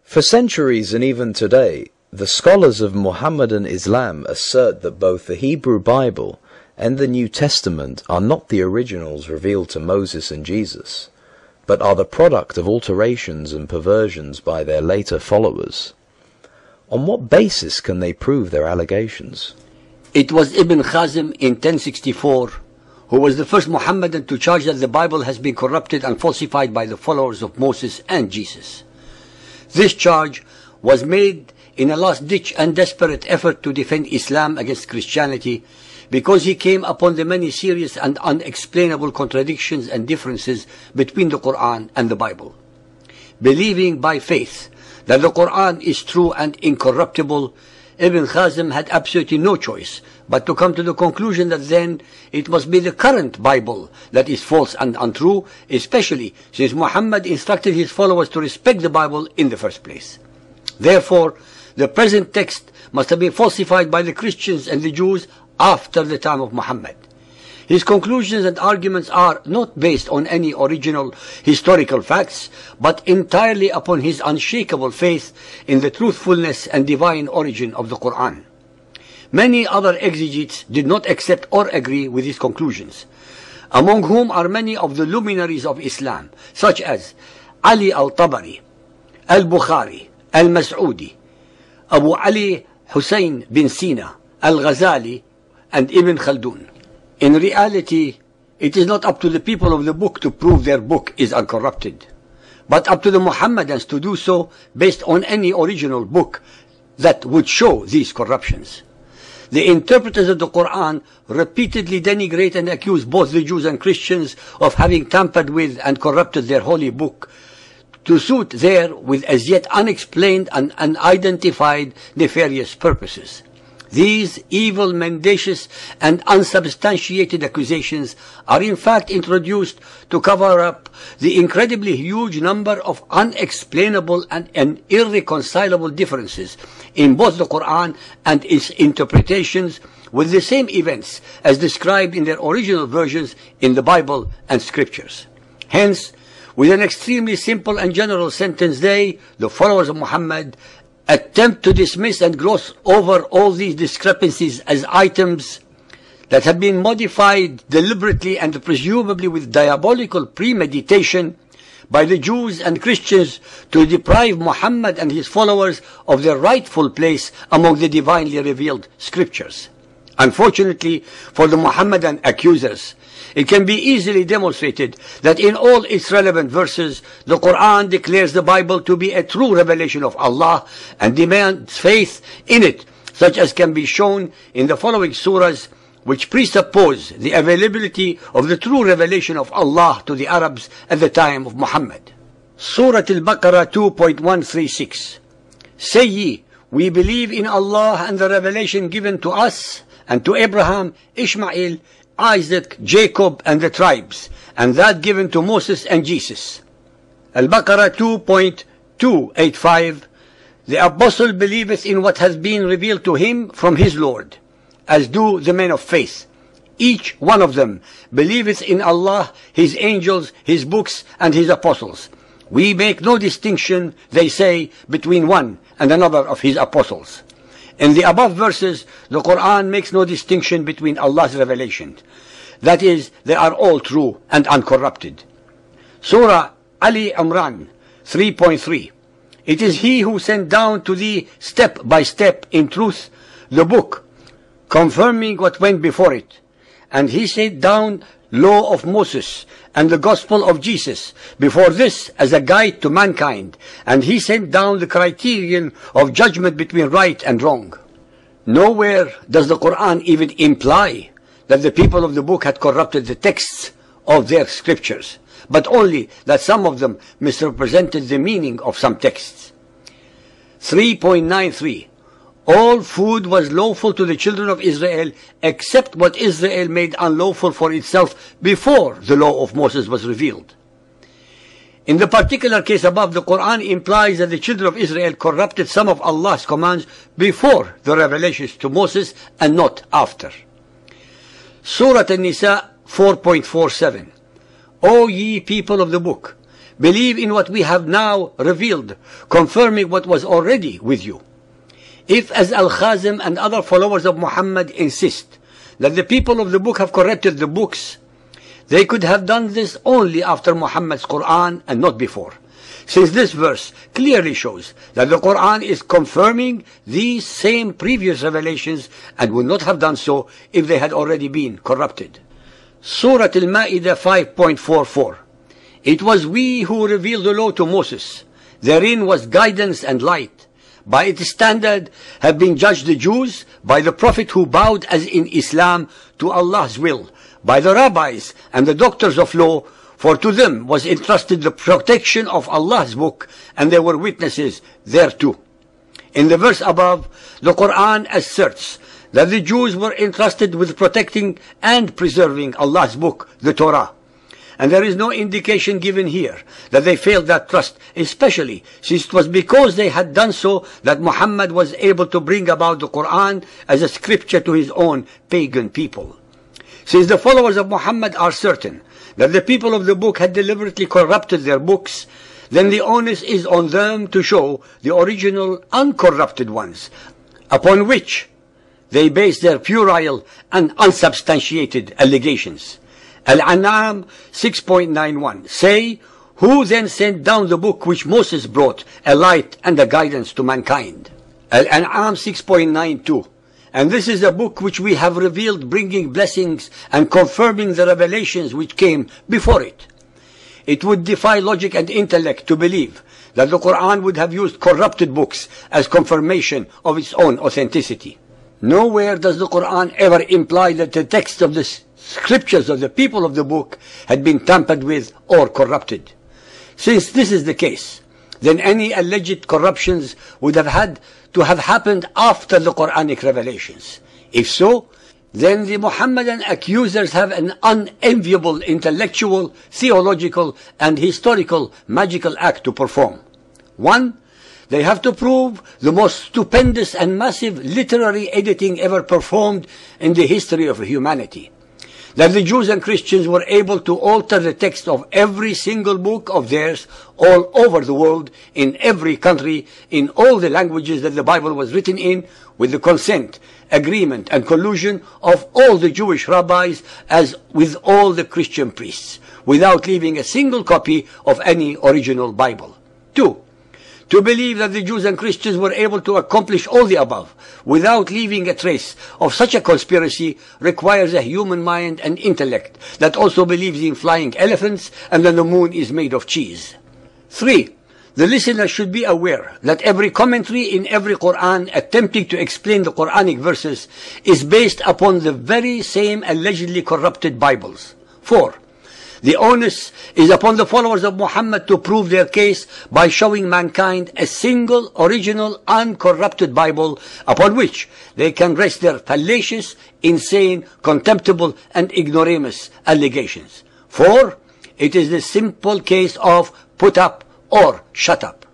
For centuries and even today, the scholars of Mohammedan Islam assert that both the Hebrew Bible and the New Testament are not the originals revealed to Moses and Jesus, but are the product of alterations and perversions by their later followers. On what basis can they prove their allegations? It was Ibn Khazim in 1064 who was the first Mohammedan to charge that the Bible has been corrupted and falsified by the followers of Moses and Jesus. This charge was made in a last-ditch and desperate effort to defend Islam against Christianity, because he came upon the many serious and unexplainable contradictions and differences between the Quran and the Bible. Believing by faith that the Quran is true and incorruptible, Ibn Khazim had absolutely no choice but to come to the conclusion that then it must be the current Bible that is false and untrue, especially since Muhammad instructed his followers to respect the Bible in the first place. Therefore, the present text must have been falsified by the Christians and the Jews after the time of Muhammad. His conclusions and arguments are not based on any original historical facts, but entirely upon his unshakable faith in the truthfulness and divine origin of the Quran. Many other exegetes did not accept or agree with his conclusions, among whom are many of the luminaries of Islam, such as Ali al-Tabari, al-Bukhari, al-Mas'udi, Abu Ali Hussein bin Sina, al-Ghazali, and Ibn Khaldun. In reality, it is not up to the people of the book to prove their book is uncorrupted, but up to the Mohammedans to do so based on any original book that would show these corruptions. The interpreters of the Quran repeatedly denigrate and accuse both the Jews and Christians of having tampered with and corrupted their holy book to suit their, with as yet unexplained and unidentified, nefarious purposes. These evil, mendacious, and unsubstantiated accusations are in fact introduced to cover up the incredibly huge number of unexplainable and irreconcilable differences in both the Quran and its interpretations with the same events as described in their original versions in the Bible and Scriptures. Hence, with an extremely simple and general sentence, they, the followers of Muhammad, attempt to dismiss and gloss over all these discrepancies as items that have been modified deliberately and presumably with diabolical premeditation by the Jews and Christians to deprive Muhammad and his followers of their rightful place among the divinely revealed scriptures. Unfortunately for the Muhammadan accusers, it can be easily demonstrated that in all its relevant verses, the Quran declares the Bible to be a true revelation of Allah and demands faith in it, such as can be shown in the following surahs, which presuppose the availability of the true revelation of Allah to the Arabs at the time of Muhammad. Surah Al-Baqarah 2.136. Say ye, we believe in Allah and the revelation given to us and to Abraham, Ishmael, Isaac, Jacob, and the tribes, and that given to Moses and Jesus. Al-Baqarah 2.285. The apostle believeth in what has been revealed to him from his Lord, as do the men of faith. Each one of them believeth in Allah, his angels, his books, and his apostles. We make no distinction, they say, between one and another of his apostles. In the above verses, the Quran makes no distinction between Allah's revelation. That is, they are all true and uncorrupted. Surah Ali Imran 3.3. It is He who sent down to thee step by step in truth the book, confirming what went before it. And He sent down law of Moses and the gospel of Jesus before this as a guide to mankind, and He sent down the criterion of judgment between right and wrong. Nowhere does the Quran even imply that the people of the book had corrupted the texts of their scriptures, but only that some of them misrepresented the meaning of some texts. 3.93. All food was lawful to the children of Israel except what Israel made unlawful for itself before the law of Moses was revealed. In the particular case above, the Quran implies that the children of Israel corrupted some of Allah's commands before the revelations to Moses and not after. Surah An-Nisa 4.47. O ye people of the book, Believe in what we have now revealed, confirming what was already with you. If, as Al-Khazim and other followers of Muhammad insist that the people of the book have corrupted the books, they could have done this only after Muhammad's Quran and not before, since this verse clearly shows that the Quran is confirming these same previous revelations and would not have done so if they had already been corrupted. Surah Al-Ma'idah 5.44. It was we who revealed the law to Moses. Therein was guidance and light. By its standard have been judged the Jews, by the Prophet who bowed as in Islam to Allah's will, by the rabbis and the doctors of law, for to them was entrusted the protection of Allah's book, and they were witnesses thereto. In the verse above, the Quran asserts that the Jews were entrusted with protecting and preserving Allah's book, the Torah. And there is no indication given here that they failed that trust, especially since it was because they had done so that Muhammad was able to bring about the Quran as a scripture to his own pagan people. Since the followers of Muhammad are certain that the people of the book had deliberately corrupted their books, then the onus is on them to show the original uncorrupted ones, upon which they base their puerile and unsubstantiated allegations. Al-An'am 6.91. Say, who then sent down the book which Moses brought, a light and a guidance to mankind? Al-An'am 6.92. And this is a book which we have revealed, bringing blessings and confirming the revelations which came before it. It would defy logic and intellect to believe that the Quran would have used corrupted books as confirmation of its own authenticity. Nowhere does the Quran ever imply that the text of the scriptures of the people of the book had been tampered with or corrupted. Since this is the case, then any alleged corruptions would have had to have happened after the Quranic revelations. If so, then the Muhammadan accusers have an unenviable intellectual, theological, and historical magical act to perform. 1. They have to prove the most stupendous and massive literary editing ever performed in the history of humanity. That the Jews and Christians were able to alter the text of every single book of theirs all over the world, in every country, in all the languages that the Bible was written in, with the consent, agreement, and collusion of all the Jewish rabbis as with all the Christian priests, without leaving a single copy of any original Bible. 2. To believe that the Jews and Christians were able to accomplish all the above without leaving a trace of such a conspiracy requires a human mind and intellect that also believes in flying elephants and that the moon is made of cheese. 3. The listener should be aware that every commentary in every Quran attempting to explain the Quranic verses is based upon the very same allegedly corrupted Bibles. 4. The onus is upon the followers of Muhammad to prove their case by showing mankind a single, original, uncorrupted Bible upon which they can rest their fallacious, insane, contemptible, and ignoramus allegations. 4. It is the simple case of put up or shut up.